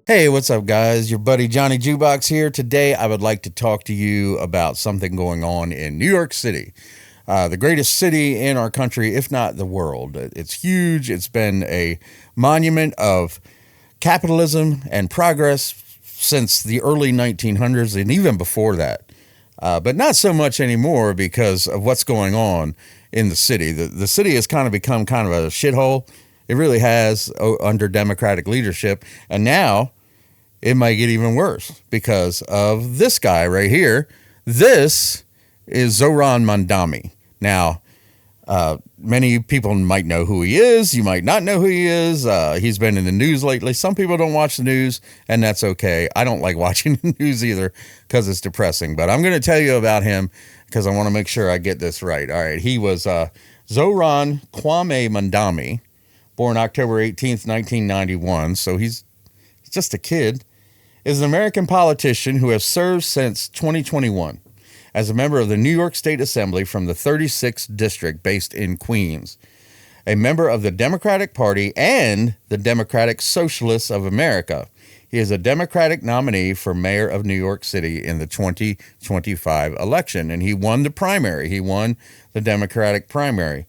Hey, what's up, guys? Your buddy Johnny Jukebox here. Today, I would like to talk to you about something going on in New York City, the greatest city in our country, if not the world. It's huge. It's been a monument of capitalism and progress since the early 1900s and even before that. But not so much anymore because of what's going on in the city. The city has kind of become kind of a shithole. It really has under Democratic leadership. And now it might get even worse because of this guy right here. This is Zohran Mamdani. Now, many people might know who he is. You might not know who he is. He's been in the news lately. Some people don't watch the news, and that's okay. I don't like watching the news either because it's depressing. But I'm going to tell you about him because I want to make sure I get this right. All right. He was Zohran Mamdani, born October 18th, 1991. So he's just a kid, is an American politician who has served since 2021 as a member of the New York State Assembly from the 36th District based in Queens, a member of the Democratic Party and the Democratic Socialists of America. He is a Democratic nominee for mayor of New York City in the 2025 election, and he won the primary. He won the Democratic primary.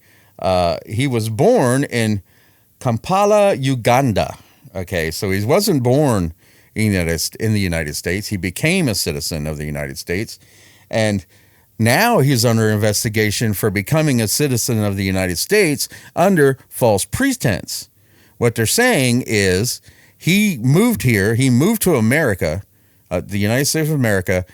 He was born in Kampala, Uganda. Okay, so he wasn't born in the United States. He became a citizen of the United States, and now he's under investigation for becoming a citizen of the United States under false pretense. What they're saying is he moved here, he moved to America, the United States of America,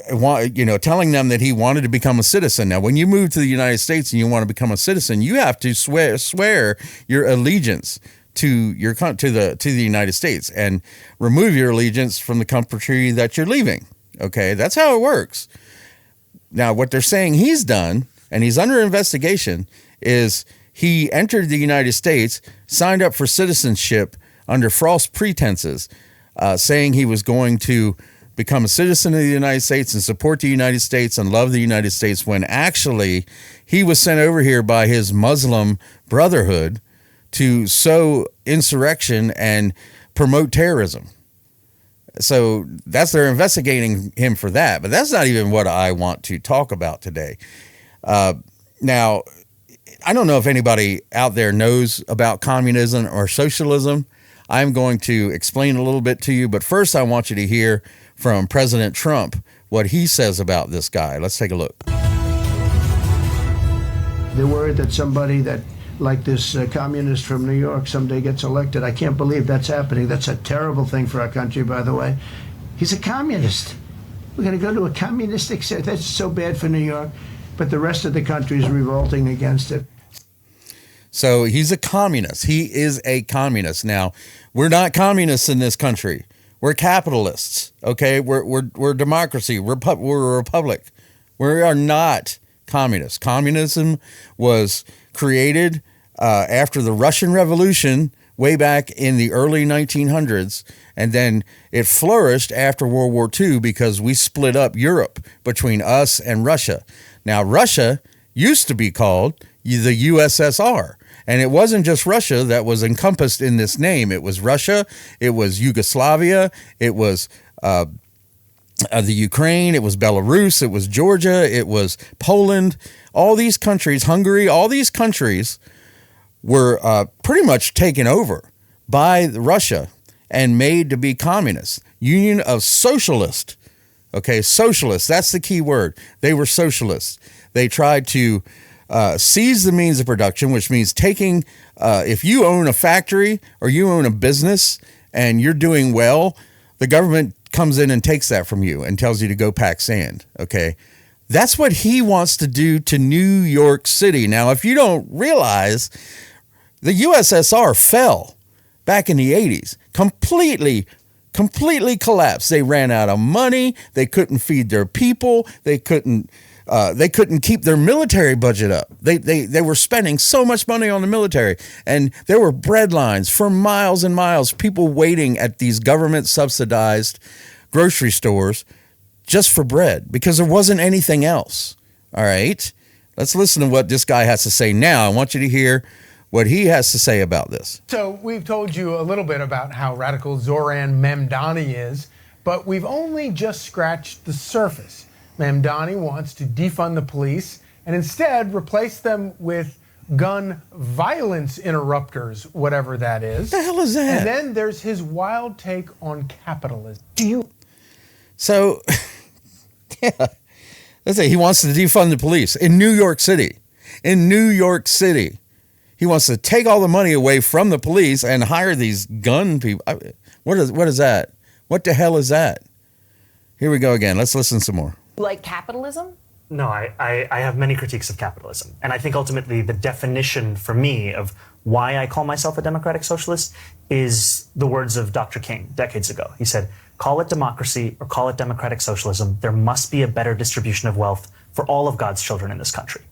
telling them that he wanted to become a citizen. Now, when you move to the United States and you want to become a citizen, you have to swear your allegiance to the United States and remove your allegiance from the country that you're leaving. Okay, that's how it works. Now, what they're saying he's done, and he's under investigation, is he entered the United States, signed up for citizenship under false pretenses, saying he was going to become a citizen of the United States and support the United States and love the United States, when actually he was sent over here by his Muslim Brotherhood to sow insurrection and promote terrorism. So they're investigating him for that, but that's not even what I want to talk about today. Now, I don't know if anybody out there knows about communism or socialism. I'm going to explain a little bit to you, but first I want you to hear from President Trump what he says about this guy. Let's take a look. They're worried that somebody like this communist from New York someday gets elected. I can't believe that's happening. That's a terrible thing for our country, by the way. He's a communist. We're going to go to a communistic state. That's so bad for New York, but the rest of the country is revolting against it. So he's a communist. He is a communist. Now, we're not communists in this country. We're capitalists. Okay, we're democracy. We're a republic. We are not communists. Communism was created after the Russian Revolution way back in the early 1900s, and then it flourished after World War II because we split up Europe between us and Russia. Now, Russia used to be called the USSR, and it wasn't just Russia that was encompassed in this name. It was Russia, it was Yugoslavia, it was the Ukraine, it was Belarus, it was Georgia, it was Poland. All these countries, Hungary, all these countries were pretty much taken over by Russia and made to be communists. Union of Socialists. Okay, socialists, that's the key word. They were socialists. They tried to seize the means of production, which means taking, if you own a factory or you own a business and you're doing well, the government comes in and takes that from you and tells you to go pack sand. Okay. That's what he wants to do to New York City. Now, if you don't realize, the USSR fell back in the 80s, completely collapsed. They ran out of money. They couldn't feed their people. They couldn't keep their military budget up. They were spending so much money on the military, and there were bread lines for miles and miles, people waiting at these government subsidized grocery stores just for bread because there wasn't anything else. All right. Let's listen to what this guy has to say now. I want you to hear what he has to say about this. So we've told you a little bit about how radical Zohran Mamdani is, but we've only just scratched the surface. Mamdani wants to defund the police and instead replace them with gun violence interrupters, whatever that is. What the hell is that? And then there's his wild take on capitalism. So, yeah, let's say he wants to defund the police in New York City. In New York City, he wants to take all the money away from the police and hire these gun people. What is that? What the hell is that? Here we go again. Let's listen some more. Like capitalism? No, I have many critiques of capitalism. And I think ultimately the definition for me of why I call myself a democratic socialist is the words of Dr. King decades ago. He said, call it democracy or call it democratic socialism. There must be a better distribution of wealth for all of God's children in this country.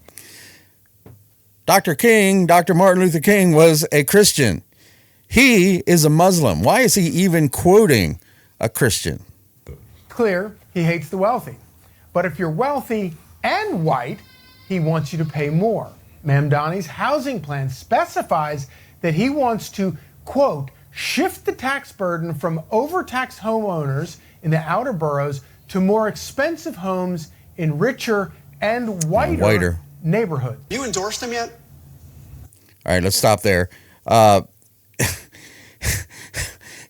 Dr. King, Dr. Martin Luther King, was a Christian. He is a Muslim. Why is he even quoting a Christian? Clear, he hates the wealthy. But if you're wealthy and white, he wants you to pay more. Mamdani's housing plan specifies that he wants to, quote, shift the tax burden from overtaxed homeowners in the outer boroughs to more expensive homes in richer and whiter neighborhoods. You endorsed him yet? All right, let's stop there.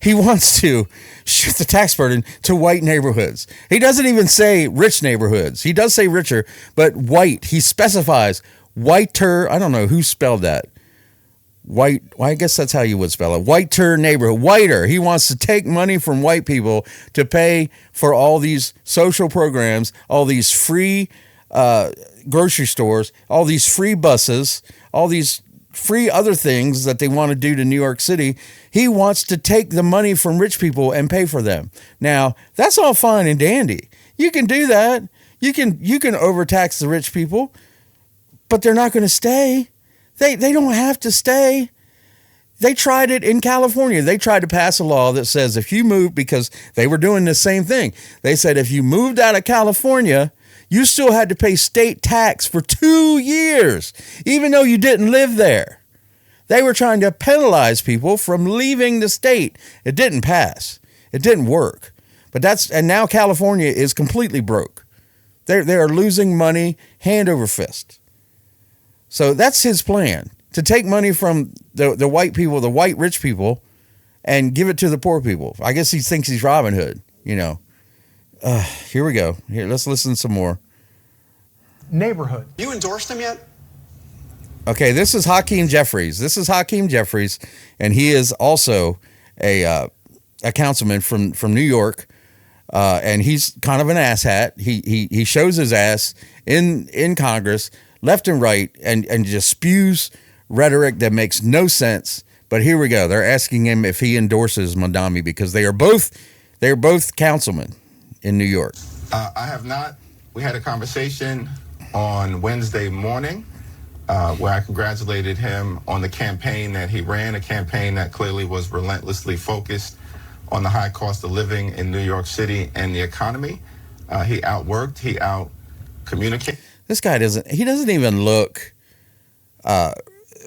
He wants to shift the tax burden to white neighborhoods. He doesn't even say rich neighborhoods. He does say richer, but white. He specifies whiter. I don't know who spelled that. White. Well, I guess that's how you would spell it. Whiter neighborhood. Whiter. He wants to take money from white people to pay for all these social programs, all these free grocery stores, all these free buses, all these free other things that they want to do to New York City. He wants to take the money from rich people and pay for them. Now, that's all fine and dandy. You can do that. You can overtax the rich people, but they're not going to stay. They don't have to stay. They tried it in California. They tried to pass a law that says if you move, because they were doing the same thing. They said if you moved out of California, you still had to pay state tax for 2 years, even though you didn't live there. They were trying to penalize people from leaving the state. It didn't pass. It didn't work. And now California is completely broke. They are losing money hand over fist. So that's his plan, to take money from the white people, the white rich people, and give it to the poor people. I guess he thinks he's Robin Hood, you know. Here we go. Here, let's listen some more. Neighborhood. You endorsed him yet? Okay, this is Hakeem Jeffries. And he is also a councilman from New York, and he's kind of an asshat. He shows his ass in Congress, left and right, and just spews rhetoric that makes no sense. But here we go. They're asking him if he endorses Mamdani because they are both councilmen in New York. I have not. We had a conversation on Wednesday morning where I congratulated him on the campaign that he ran, a campaign that clearly was relentlessly focused on the high cost of living in New York City and the economy. He outworked, he out-communicated. This guy doesn't even look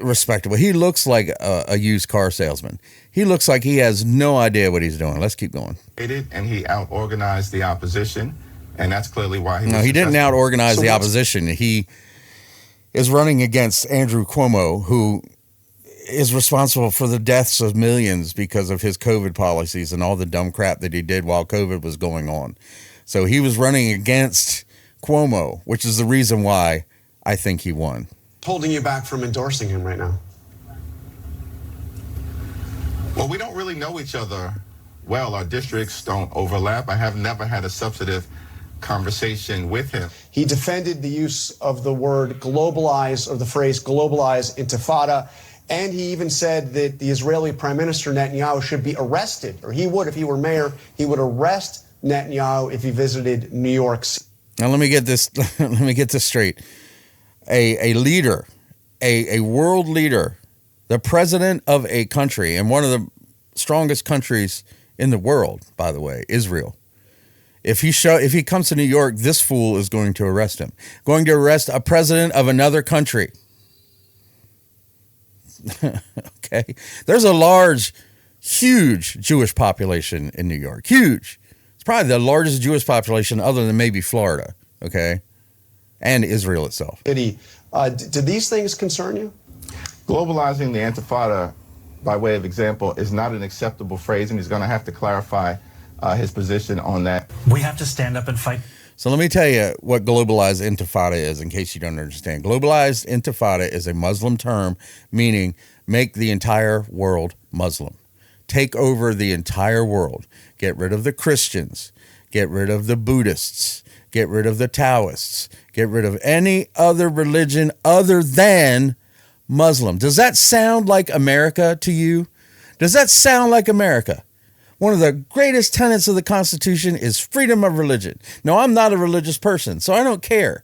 respectable. He looks like a used car salesman. He looks like he has no idea what he's doing. Let's keep going. And he out-organized the opposition, and that's clearly why he was No, he didn't successful. out-organize the opposition. He is running against Andrew Cuomo, who is responsible for the deaths of millions because of his COVID policies and all the dumb crap that he did while COVID was going on. So he was running against Cuomo, which is the reason why I think he won. Holding you back from endorsing him right now? Well, we don't really know each other well. Our districts don't overlap. I have never had a substantive conversation with him. He defended the use of the word globalize, or the phrase globalize intifada, and he even said that the Israeli Prime Minister Netanyahu should be arrested, or he would, if he were mayor, he would arrest Netanyahu if he visited New York City. Now let me get this straight. A leader, a world leader, the president of a country, and one of the strongest countries in the world, by the way, Israel, If he comes to New York, this fool is going to arrest him. Going to arrest a president of another country. Okay. There's a large, huge Jewish population in New York. Huge. It's probably the largest Jewish population other than maybe Florida. Okay. And Israel itself. Do these things concern you? Globalizing the Intifada, by way of example, is not an acceptable phrase, and he's going to have to clarify his position on that. We have to stand up and fight. So let me tell you what globalized intifada is in case you don't understand. Globalized intifada is a Muslim term meaning make the entire world Muslim. Take over the entire world. Get rid of the Christians. Get rid of the Buddhists. Get rid of the Taoists. Get rid of any other religion other than Muslim. Does that sound like America to you? Does that sound like America? One of the greatest tenets of the Constitution is freedom of religion. No, I'm not a religious person, so I don't care.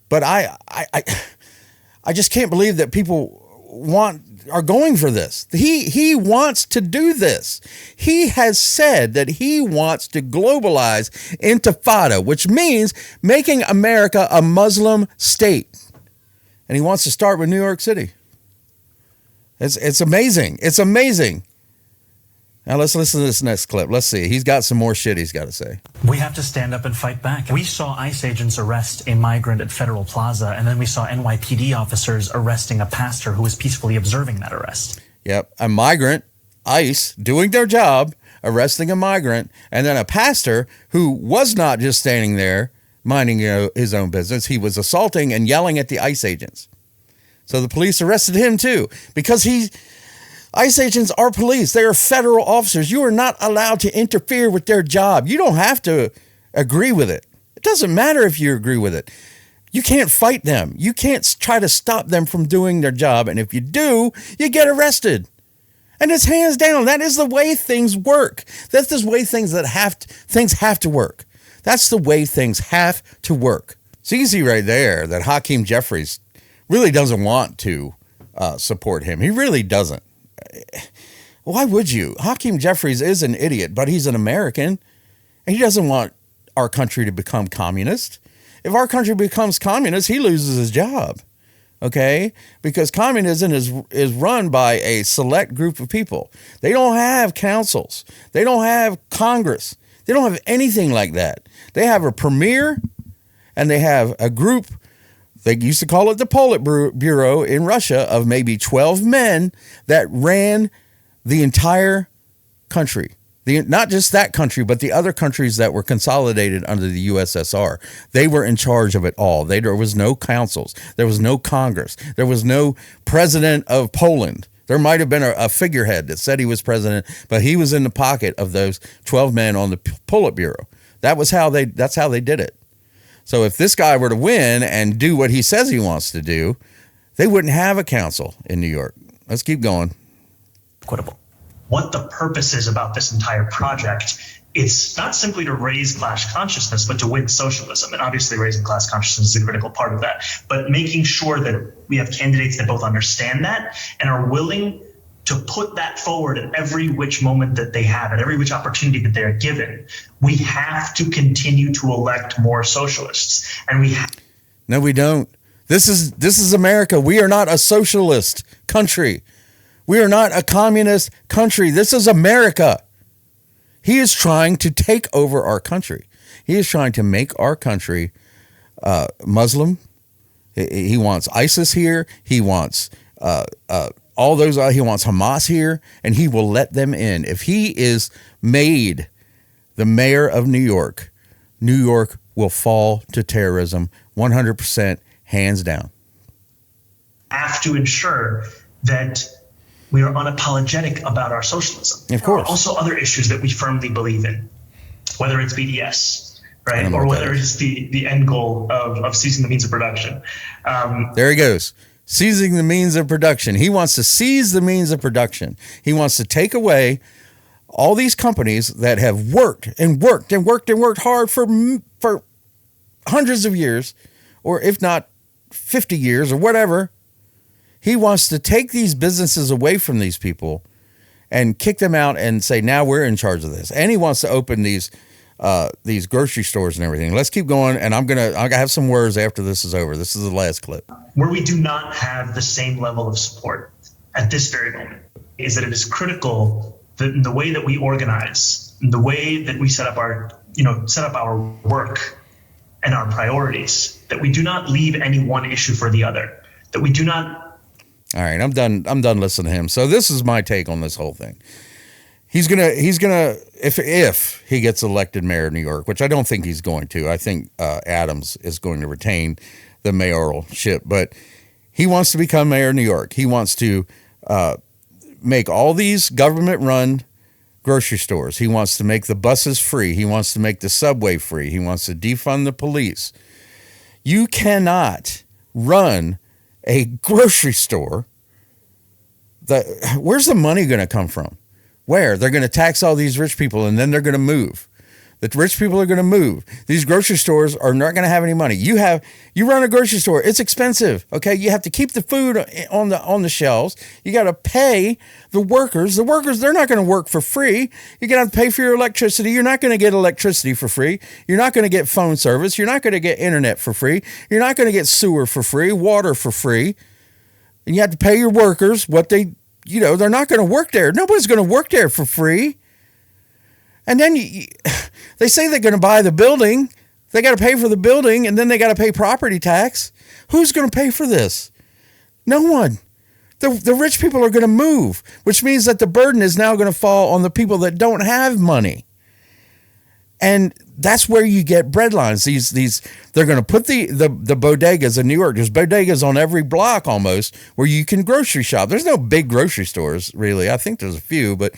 But I just can't believe that people are going for this. He wants to do this. He has said that he wants to globalize intifada, which means making America a Muslim state. And he wants to start with New York City. It's amazing. It's amazing. Now let's listen to this next clip. Let's see. He's got some more shit he's got to say. We have to stand up and fight back. We saw ICE agents arrest a migrant at Federal Plaza, and then we saw NYPD officers arresting a pastor who was peacefully observing that arrest. Yep. A migrant, ICE, doing their job, arresting a migrant, and then a pastor who was not just standing there minding his own business. He was assaulting and yelling at the ICE agents. So the police arrested him too because ICE agents are police. They are federal officers. You are not allowed to interfere with their job. You don't have to agree with it. It doesn't matter if you agree with it. You can't fight them. You can't try to stop them from doing their job. And if you do, you get arrested. And it's hands down. That is the way things work. That's the way things have to work. That's the way things have to work. It's easy right there that Hakeem Jeffries really doesn't want to support him. He really doesn't. Why would you? Hakeem Jeffries is an idiot, but he's an American. And he doesn't want our country to become communist. If our country becomes communist, he loses his job. Okay? Because communism is run by a select group of people. They don't have councils. They don't have Congress. They don't have anything like that. They have a premier and they have a group. They used to call it the Politburo in Russia of maybe 12 men that ran the entire country. Not just that country, but the other countries that were consolidated under the USSR. They were in charge of it all. There was no councils. There was no Congress. There was no president of Poland. There might have been a figurehead that said he was president, but he was in the pocket of those 12 men on the Politburo. That's how they did it. So if this guy were to win and do what he says he wants to do, they wouldn't have a council in New York. Let's keep going. Equitable. What the purpose is about this entire project, it's not simply to raise class consciousness, but to win socialism. And obviously raising class consciousness is a critical part of that. But making sure that we have candidates that both understand that and are willing to put that forward at every which moment that they have, at every which opportunity that they are given. We have to continue to elect more socialists. And No, we don't. This is America. We are not a socialist country. We are not a communist country. This is America. He is trying to take over our country. He is trying to make our country Muslim. He wants ISIS here. He wants all those. He wants Hamas here, and he will let them in. If he is made the mayor of New York will fall to terrorism 100%, hands down. Have to ensure that we are unapologetic about our socialism. Of course. There are also other issues that we firmly believe in, whether it's BDS, right, or whether it's the end goal of seizing the means of production. There he goes. Seizing the means of production. He wants to seize the means of production. He wants to take away all these companies that have worked hard for hundreds of years, or if not 50 years or whatever. He wants to take these businesses away from these people and kick them out and say, now we're in charge of this. And he wants to open these these grocery stores and everything. Let's keep going, and I'm gonna have some words after this is over. This is the last clip. Where we do not have the same level of support at this very moment is that it is critical that in the way that we organize, in the way that we set up our work and our priorities, that we do not leave any one issue for the other, that we do not. All right, I'm done listening to him. So this is my take on this whole thing. He's gonna if he gets elected mayor of New York, which I don't think he's going to. I think Adams is going to retain the mayoralship, but he wants to become mayor of New York. He wants to make all these government-run grocery stores. He wants to make the buses free. He wants to make the subway free. He wants to defund the police. You cannot run a grocery store. Where's the money going to come from? Where? They're going to tax all these rich people, and then they're going to move. The rich people are going to move. These grocery stores are not going to have any money. You run a grocery store. It's expensive. Okay. You have to keep the food on the shelves. You got to pay the workers. The workers, they're not going to work for free. You're going to have to pay for your electricity. You're not going to get electricity for free. You're not going to get phone service. You're not going to get internet for free. You're not going to get sewer for free, water for free. And you have to pay your workers what they're not going to work there. Nobody's going to work there for free. And then they say they're going to buy the building. They got to pay for the building, and then they got to pay property tax. Who's going to pay for this? No one. The rich people are going to move, which means that the burden is now going to fall on the people that don't have money. And that's where you get breadlines. They're going to put the bodegas in New York. There's bodegas on every block almost where you can grocery shop. There's no big grocery stores, really. I think there's a few, but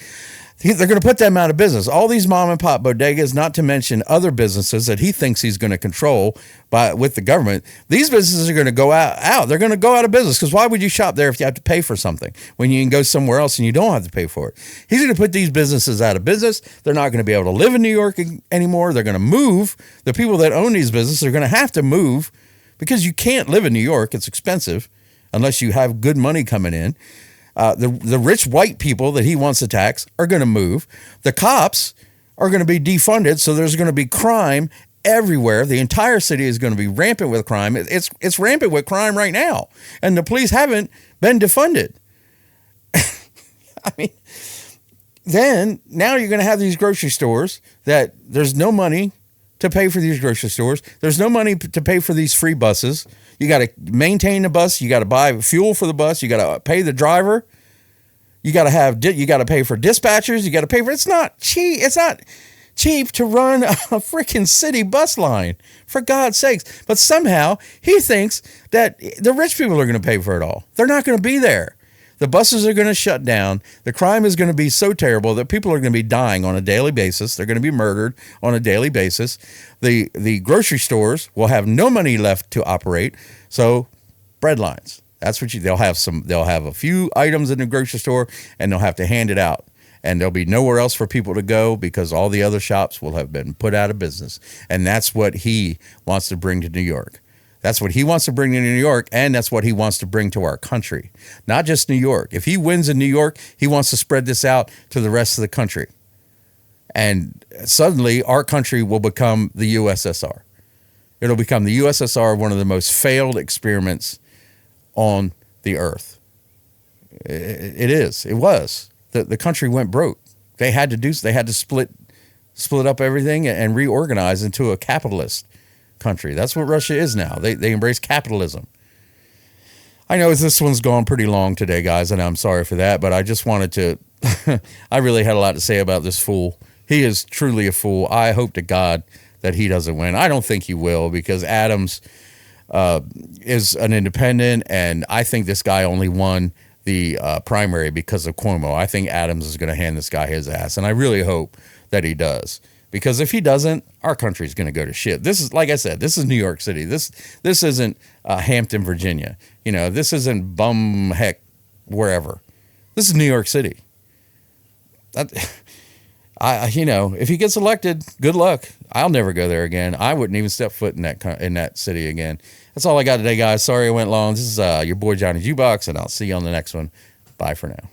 they're going to put them out of business. All these mom and pop bodegas, not to mention other businesses that he thinks he's going to control with the government. These businesses are going to go out. They're going to go out of business, because why would you shop there if you have to pay for something when you can go somewhere else and you don't have to pay for it? He's going to put these businesses out of business. They're not going to be able to live in New York anymore. They're going to move. The people that own these businesses are going to have to move, because you can't live in New York. It's expensive unless you have good money coming in. The rich white people that he wants to tax are going to move. The cops are going to be defunded, so there's going to be crime everywhere. The entire city is going to be rampant with crime. It's rampant with crime right now, and the police haven't been defunded. I mean, then now you're going to have these grocery stores that there's no money to pay for these grocery stores. There's no money to pay for these free buses. You got to maintain the bus. You got to buy fuel for the bus. You got to pay the driver. You got to pay for dispatchers. You got to pay for, it's not cheap. It's not cheap to run a freaking city bus line, for God's sakes. But somehow he thinks that the rich people are going to pay for it all. They're not going to be there. The buses are going to shut down. The crime is going to be so terrible that people are going to be dying on a daily basis. They're going to be murdered on a daily basis. The grocery stores will have no money left to operate. So bread lines. That's what they'll have a few items in the grocery store, and they'll have to hand it out. And there'll be nowhere else for people to go, because all the other shops will have been put out of business. And that's what he wants to bring to New York. That's what he wants to bring to New York, and that's what he wants to bring to our country. Not just New York. If he wins in New York, he wants to spread this out to the rest of the country. And suddenly our country will become the USSR. It'll become the USSR, one of the most failed experiments on the earth. It was. The country went broke. They had to split up everything and reorganize into a capitalist country. That's what Russia is now. They embrace capitalism. I know this one's gone pretty long today, guys, and I'm sorry for that, but I just wanted to I really had a lot to say about this fool. He is truly a fool. I hope to God that he doesn't win. I don't think he will, because Adams is an independent, and I think this guy only won the primary because of Cuomo. I think Adams is going to hand this guy his ass, and I really hope that he does. Because if he doesn't, our country is going to go to shit. This is, like I said, this is New York City. This isn't Hampton, Virginia. This isn't bum heck wherever. This is New York City. If he gets elected, good luck. I'll never go there again. I wouldn't even step foot in that city again. That's all I got today, guys. Sorry I went long. This is your boy Johnny Jukebox, and I'll see you on the next one. Bye for now.